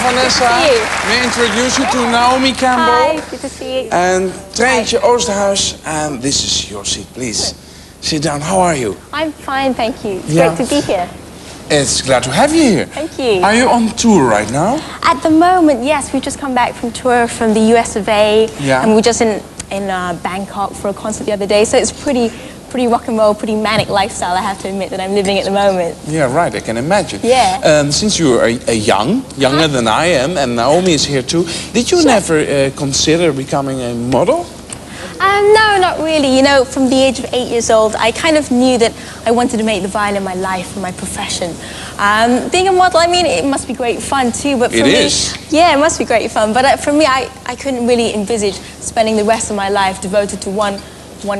Vanessa. May I introduce you to Naomi Campbell. Hi, good to see you. And Treintje Oosterhuis. And this is your seat, please. Sit down. How are you? I'm fine, thank you. It's Yeah. great to be here. It's glad to have you here. Thank you. Are you on tour right now? At the moment, yes, we've just come back from tour from the US of A. Yeah. And we're just in Bangkok for a concert the other day. So it's pretty rock and roll, pretty manic lifestyle, I have to admit, that I'm living at the moment. Yeah, right. I can imagine. Yeah. Since you are younger than I am, and Naomi is here too, did you never consider becoming a model? No, not really. You know, from the age of 8 years old, I kind of knew that I wanted to make the violin my life and my profession. Being a model, I mean, it must be great fun too, but for me... It is. Yeah, it must be great fun, but for me, I couldn't really envisage spending the rest of my life devoted to one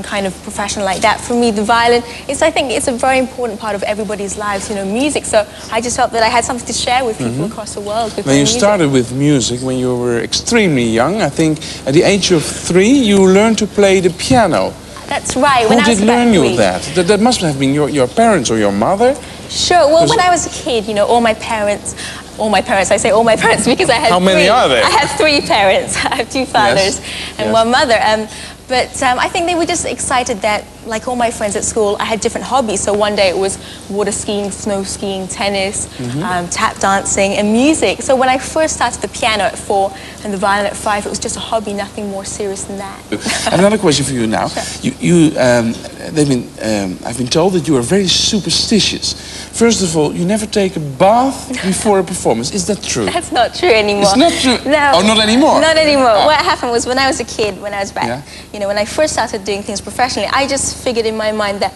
kind of profession like that. For me, the violin I think it's a very important part of everybody's lives, you know, music. So I just felt that I had something to share with people across the world. When you started with music, when you were extremely young, I think at the age of 3, you learned to play the piano. That's right. Who did learn you that? That must have been your parents or your mother? Sure. Well, when I was a kid, you know, all my parents, I say all my parents because I had How many are there? I have 3 parents. I have 2 fathers and 1 mother. But I think they were just excited that, like all my friends at school, I had different hobbies. So one day it was water skiing, snow skiing, tennis, tap dancing, and music. So when I first started the piano at 4 and the violin at 5, it was just a hobby, nothing more serious than that. I have another question for you now. Sure. I've been told that you are very superstitious. First of all, you never take a bath before a performance. Is that true? That's not true anymore. It's not true? No. Oh, not anymore? Not anymore. Oh. What happened was when I was a kid, when I was back, you know, when I first started doing things professionally, I just figured in my mind that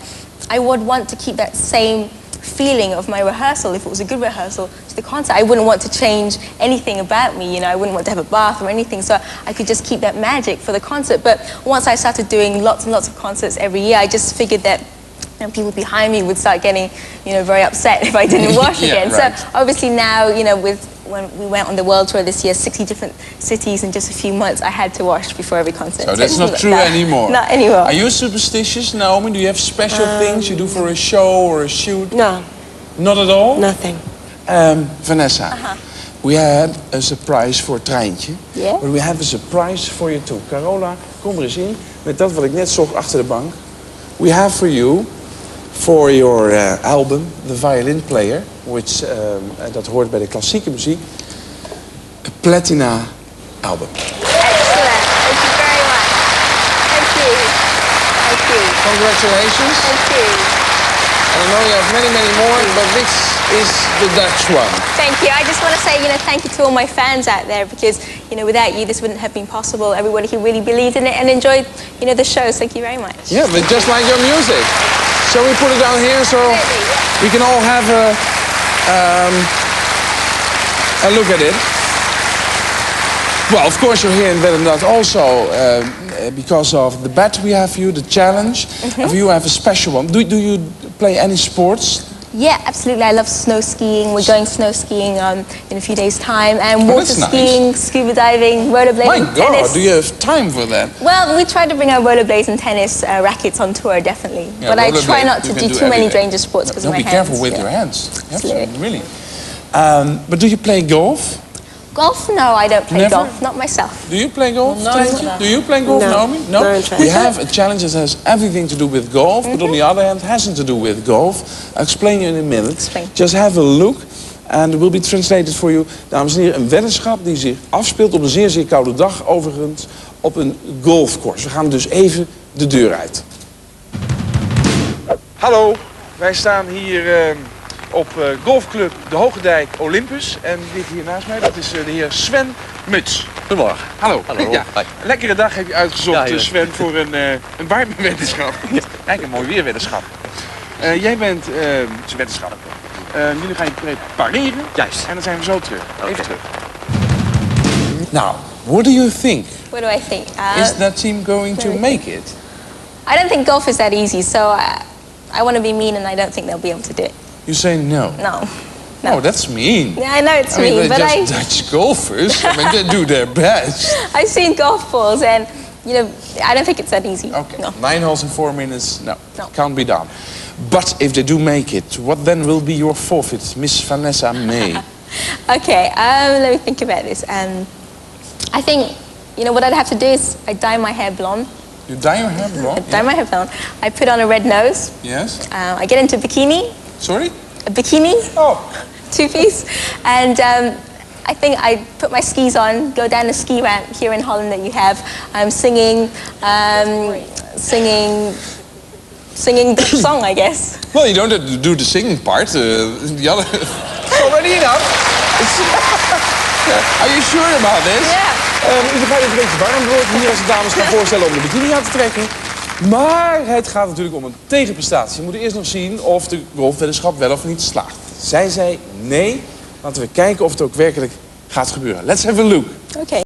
I would want to keep that same feeling of my rehearsal, if it was a good rehearsal, to the concert. I wouldn't want to change anything about me, you know, I wouldn't want to have a bath or anything, so I could just keep that magic for the concert. But once I started doing lots and lots of concerts every year, I just figured that people behind me would start getting, you know, very upset if I didn't wash again. Right. So obviously now, you know, when we went on the world tour this year, 60 different cities in just a few months, I had to wash before every concert. So that's not true anymore? Not anymore. Are you superstitious, Naomi? Do you have special things you do for a show or a shoot? No. Not at all? Nothing. Vanessa, we had a surprise voor Treintje. Yeah? But we have a surprise for you too. Carola, kom er eens in. Met dat wat ik net zocht achter de bank. We have for you, for your album, The Violin Player, which dat hoort bij de klassieke muziek, a platina album. Excellent. Thank you very much. Thank you. Thank you. Congratulations. Thank you. I know you have many, many more, but this is the Dutch one. Thank you. I just want to say, you know, thank you to all my fans out there because, you know, without you, this wouldn't have been possible. Everybody who really believed in it and enjoyed, you know, the shows. Thank you very much. Yeah, but just like your music. So we put it down here so we can all have a look at it. Well, of course you're here in Wedden also because of the bet we have for you, the challenge. And for you I have a special one. Do you play any sports? Yeah, absolutely. I love snow skiing. We're going snow skiing in a few days' time. And water skiing, scuba diving, rollerblading, My God, tennis. do you have time for that? Well, we try to bring our rollerblades and tennis rackets on tour, definitely. Yeah, but I try not to do too many everything. dangerous sports because of my be hands. careful with your hands. Absolutely. Really. But do you play golf? Golf? No, I don't play Never? golf. Not myself. Do you play golf? No. Treintje? Do you play golf, No. Naomi? No interest. We have a challenge that has everything to do with golf, but on the other hand hasn't to do with golf. I'll explain you in a minute. Explain. Just have a look and it will be translated for you. Dames en heren, een weddenschap die zich afspeelt op een zeer, zeer koude dag, overigens, op een golfcourse. We gaan dus even de deur uit. Hallo, wij staan hier op golfclub De Hoge Dijk Olympus. En dit hier naast mij, dat is de heer Sven Muts. Goedemorgen. Hallo. Hallo. Ja. Hi. Een lekkere dag heb je uitgezocht, Ja, Sven, voor een warmeweddenschap. Kijk, een mooi weerweddenschap. Jij bent zijn weddenschap. Jullie gaan je prepareren. Juist. En dan zijn we zo terug. Oké. Even terug. Now, what do you think? What do I think? Is that team going to make it? I don't think golf is that easy, so I want to be mean and I don't think they'll be able to do it. You say no. No. Oh, that's mean. Yeah, I know it's I mean, mean, but they're just Dutch golfers. I mean, they do their best. I've seen golf balls and, you know, I don't think it's that easy. Okay, No. 9 holes in 4 minutes, no, No. can't be done. But if they do make it, what then will be your forfeit, Miss Vanessa-Mae? Okay, let me think about this. I think, you know, what I'd have to do is I dye my hair blonde. You dye your hair blonde? Dye my hair blonde. I put on a red nose. Yes. I get into bikini. Sorry? A bikini. Oh. Two-piece. And I think I put my skis on, go down the ski ramp here in Holland that you have. I'm singing the song, I guess. Well, you don't have to do the singing part. The other... Already enough. Are you sure about this? Yeah. U begrijpt dat het een beetje warm wordt hier als de dames gaan voorstellen om de bikini aan te trekken. Maar het gaat natuurlijk om een tegenprestatie. We moeten eerst nog zien of de golfweddenschap wel of niet slaagt. Zij zei nee. Laten we kijken of het ook werkelijk gaat gebeuren. Let's have a look. Okay.